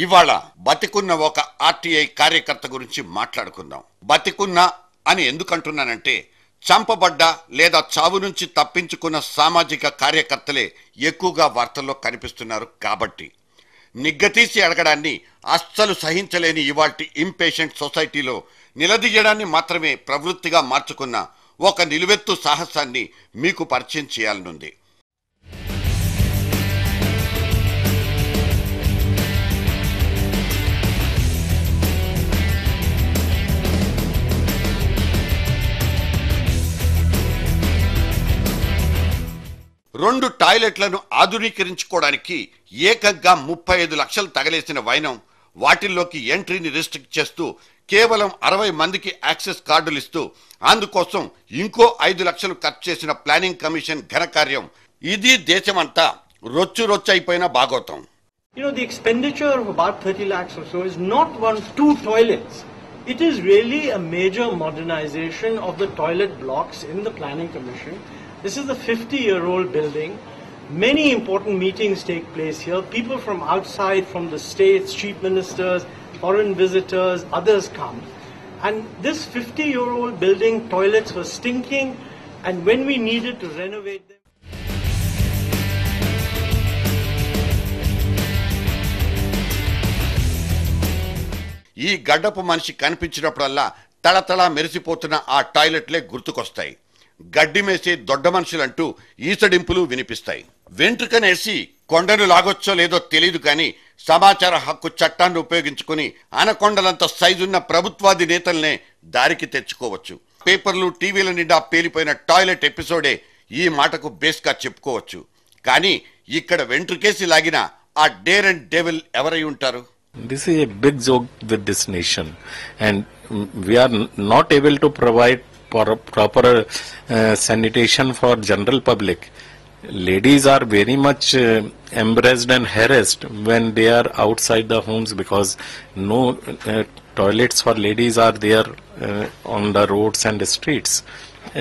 ఇవాళ బతికున్న ఒక ఆర్టీఐ కార్యకర్త గురించి మాట్లాడుకుందాం. బతికున్న అని ఎందుకంటున్నానంటే చంపబడ్డ లేదా చావు నుంచి తప్పించుకున్న సామాజిక కార్యకర్తలే ఎక్కువగా వార్తల్లో కనిపిస్తున్నారు కాబట్టి. నిగ్గతీసి అడగడాన్ని అస్సలు సహించలేని ఇవాల్టి ఇంపేషెంట్ సొసైటీలో నిలదీయడాన్ని మాత్రమే ప్రవృత్తిగా మార్చుకున్న ఒక నిలువెత్తు సాహసాన్ని మీకు పరిచయం చేయాలనుంది. రెండు టాయిలెట్లను ఆధునీకరించుకోవడానికి ఏకంగా 35 లక్షలు తగలేసిన వైనం, వాటిల్లోకి ఎంట్రీని రిస్ట్రిక్ట్ చేస్తూ కేవలం 60 మందికి యాక్సెస్ కార్డులు ఇస్తూ అందుకోసం ఇంకో 5 లక్షలు ఖర్చు చేసిన ప్లానింగ్ కమిషన్ ఘనకార్యం, ఇది దేశమంతా రొచ్చైపోయిన భాగోతం. The expenditure of about 30 lakhs or so is not two toilets. It is really a major modernization of the toilet blocks in the planning commission. This is a 50-year-old building. Many important meetings take place here. People from outside, from the states, chief ministers, foreign visitors, others come. And this 50-year-old building, toilets were stinking, and when we needed to renovate them, ఈ గడ్డపు మనిషి కనిపించినప్పుడల్లా తళతళ మెరిసిపోతున్న ఆ టాయిలెట్లే గుర్తుకొస్తాయి. గడ్డి మేసే దొడ్డ మనుషులంటూ ఈసడింపులు వినిపిస్తాయి. వెంట్రుకనేసి కొండను లాగొచ్చో లేదో తెలియదు కానీ సమాచార హక్కు చట్టాన్ని ఉపయోగించుకుని అనకొండలంత సైజున్న ప్రభుత్వాది నేతల్నే దారికి తెచ్చుకోవచ్చు. పేపర్లు టీవీల నిండా పేలిపోయిన టాయిలెట్ ఎపిసోడే ఈ మాటకు బేస్గా చెప్పుకోవచ్చు. కానీ ఇక్కడ వెంట్రుకేసి లాగిన ఆ డేర్ అండ్ డెవిల్ ఎవరై ఉంటారు? This is a big joke with this nation, and we are not able to provide proper sanitation for general public. Ladies are very much embarrassed and harassed when they are outside the homes because no toilets for ladies are there on the roads and streets.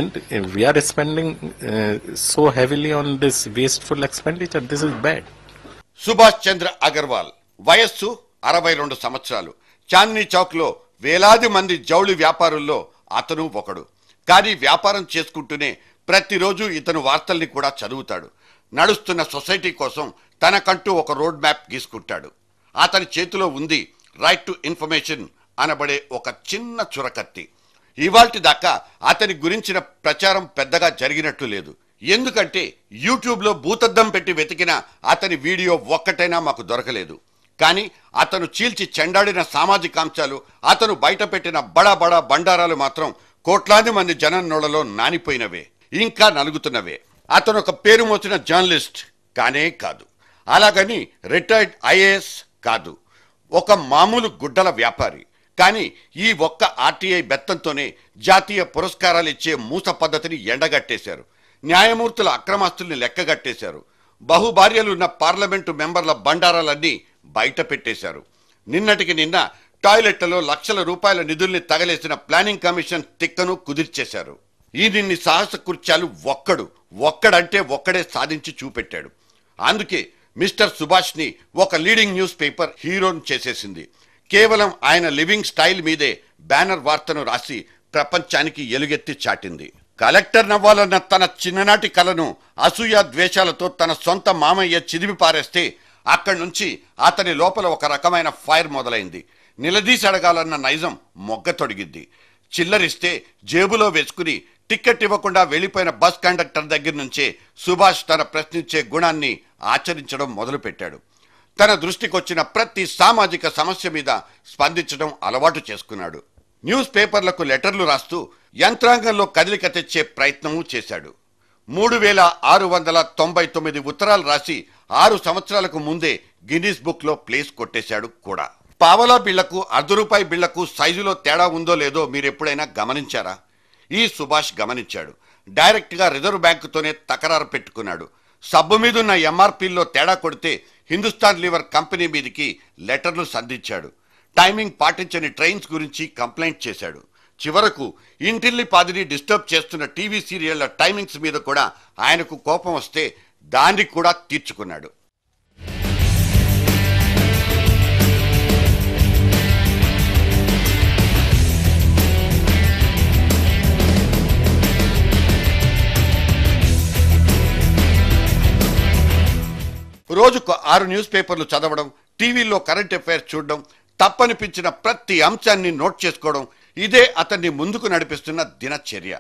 And we are spending so heavily on this wasteful expenditure. This is bad. Subhash చంద్ర అగర్వాల్ వయస్సు 62 సంవత్సరాలు. చాందనీ చౌక్ లో వేలాది మంది జౌళి వ్యాపారుల్లో అతను ఒకడు. కానీ వ్యాపారం చేసుకుంటూనే ప్రతిరోజు ఇతను వార్తల్ని కూడా చదువుతాడు. నడుస్తున్న సొసైటీ కోసం తనకంటూ ఒక రోడ్ మ్యాప్ గీసుకుంటాడు. అతని చేతిలో ఉంది రైట్ టు ఇన్ఫర్మేషన్ అనబడే ఒక చిన్న చురకత్తి. ఇవాల్టి దాకా అతని గురించిన ప్రచారం పెద్దగా జరిగినట్లు లేదు. ఎందుకంటే యూట్యూబ్లో భూతద్దం పెట్టి వెతికిన అతని వీడియో ఒక్కటైనా మాకు దొరకలేదు. కానీ అతను చీల్చి చెండాడిన సామాజికాంశాలు, అతను బయట పెట్టిన బడా బండారాలు మాత్రం కోట్లాది మంది జనం నోళ్లలో నానిపోయినవే, ఇంకా నలుగుతున్నవే. అతను ఒక పేరు మోసిన జర్నలిస్ట్ కానే కాదు. అలాగని రిటైర్డ్ ఐఏఎస్ కాదు. ఒక మామూలు గుడ్డల వ్యాపారి. కానీ ఈ ఒక్క ఆర్టీఐ బెత్తంతోనే జాతీయ పురస్కారాలు ఇచ్చే మూస పద్ధతిని ఎండగట్టేశారు. న్యాయమూర్తుల అక్రమాస్తుల్ని లెక్కగట్టేశారు. బహుభార్యలున్న పార్లమెంటు మెంబర్ల బండారాలన్నీ బయట పెట్టేశారు. నిన్నటికి నిన్న టాయిలెట్లలో లక్షల రూపాయల నిధుల్ని తగలేసిన ప్లానింగ్ కమిషన్ తిక్కను కుదిర్చేశారు. ఈయన్ని సాహస కృత్యాలు ఒక్కడంటే ఒక్కడే సాధించి చూపెట్టాడు. అందుకే మిస్టర్ సుభాష్ ని ఒక లీడింగ్ న్యూస్ పేపర్ హీరోను చేసేసింది. కేవలం ఆయన లివింగ్ స్టైల్ మీదే బ్యానర్ వార్తను రాసి ప్రపంచానికి ఎలుగెత్తి చాటింది. కలెక్టర్ నవ్వాలన్న తన చిన్ననాటి కలను అసూయ ద్వేషాలతో తన సొంత మామయ్య చిదిమి పారేస్తే అక్కడి నుంచి అతని లోపల ఒక రకమైన ఫైర్ మొదలైంది. నిలదీసి అడగాలన్న నైజం మొగ్గతొడిగిద్ది. చిల్లరిస్తే జేబులో వేసుకుని టిక్కెట్ ఇవ్వకుండా వెళ్లిపోయిన బస్ కండక్టర్ దగ్గర నుంచే సుభాష్ తన ప్రశ్నించే గుణాన్ని ఆచరించడం మొదలుపెట్టాడు. తన దృష్టికొచ్చిన ప్రతి సామాజిక సమస్య మీద స్పందించడం అలవాటు చేసుకున్నాడు. న్యూస్ పేపర్లకు లెటర్లు రాస్తూ యంత్రాంగంలో కదలిక తెచ్చే ప్రయత్నమూ చేశాడు. 3699 ఉత్తరాలు రాసి 6 సంవత్సరాలకు ముందే గిన్నీస్ బుక్ లో ప్లేస్ కొట్టేశాడు కూడా. పావలా బిళ్లకు ₹1 బిళ్లకు సైజులో తేడా ఉందో లేదో మీరెప్పుడైనా గమనించారా? ఈ సుభాష్ గమనించాడు. డైరెక్ట్ గా రిజర్వ్ బ్యాంకుతోనే తకరారు పెట్టుకున్నాడు. సబ్బు మీదున్న ఎంఆర్పీల్లో తేడా కొడితే హిందుస్థాన్ లీవర్ కంపెనీ మీదికి లెటర్లు సంధించాడు. టైమింగ్ పాటించని ట్రైన్స్ గురించి కంప్లైంట్ చేశాడు. చివరకు ఇంటిల్లి పాదిని డిస్టర్బ్ చేస్తున్న టీవీ సీరియళ్ల టైమింగ్స్ మీద కూడా ఆయనకు కోపం వస్తే దాన్ని కూడా తీర్చుకున్నాడు. రోజుకు 6 న్యూస్ పేపర్లు చదవడం, టీవీలో కరెంట్ అఫైర్స్ చూడడం, తప్పనిపించిన ప్రతి అంశాన్ని నోట్ చేసుకోవడం, ఇదే అతన్ని ముందుకు నడిపిస్తున్న దినచర్య.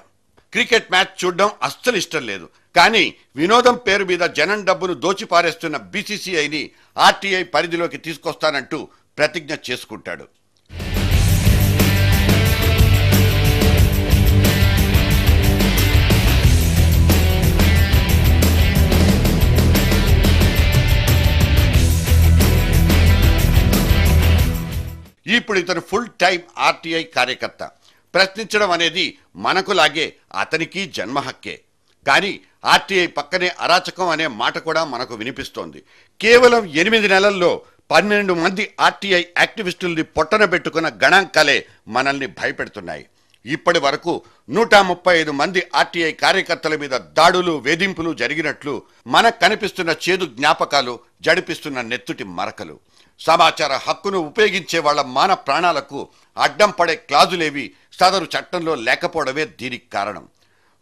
క్రికెట్ మ్యాచ్ చూడడం అస్సలు ఇష్టం లేదు. కానీ వినోదం పేరు మీద జనం డబ్బును దోచిపారేస్తున్న బీసీసీఐని ఆర్టీఐ పరిధిలోకి తీసుకొస్తానంటూ ప్రతిజ్ఞ చేసుకుంటాడు. ఇప్పుడు ఇతను ఫుల్ టైం ఆర్టీఐ కార్యకర్త. ప్రశ్నించడం అనేది మనకులాగే అతనికి జన్మ హక్కే. కానీ ఆర్టీఐ పక్కనే అరాచకం అనే మాట కూడా మనకు వినిపిస్తోంది. కేవలం 8 నెలల్లో 12 మంది ఆర్టీఐ యాక్టివిస్టుల్ని పొట్టన పెట్టుకున్న గణాంకాలే మనల్ని భయపెడుతున్నాయి. ఇప్పటి వరకు 135 మంది ఆర్టీఐ కార్యకర్తల మీద దాడులు, వేధింపులు జరిగినట్లు మనకు కనిపిస్తున్న చేదు జ్ఞాపకాలు, జడిపిస్తున్న నెత్తుటి మరకలు. సమాచార హక్కును ఉపయోగించే వాళ్ళ మాన ప్రాణాలకు అడ్డం పడే క్లాజులేవి సదరు చట్టంలో లేకపోవడమే దీనికి కారణం.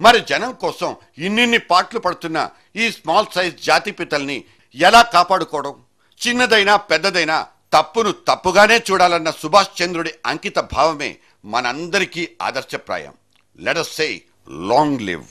మరి జనం కోసం ఇన్నిన్ని పాటలు పడుతున్న ఈ స్మాల్ సైజ్ జాతిపితల్ని ఎలా కాపాడుకోవడం? చిన్నదైనా పెద్దదైనా తప్పును తప్పుగానే చూడాలన్న సుభాష్ చంద్రుడి అంకిత భావమే మనందరికీ ఆదర్శప్రాయం. Let us say, long live.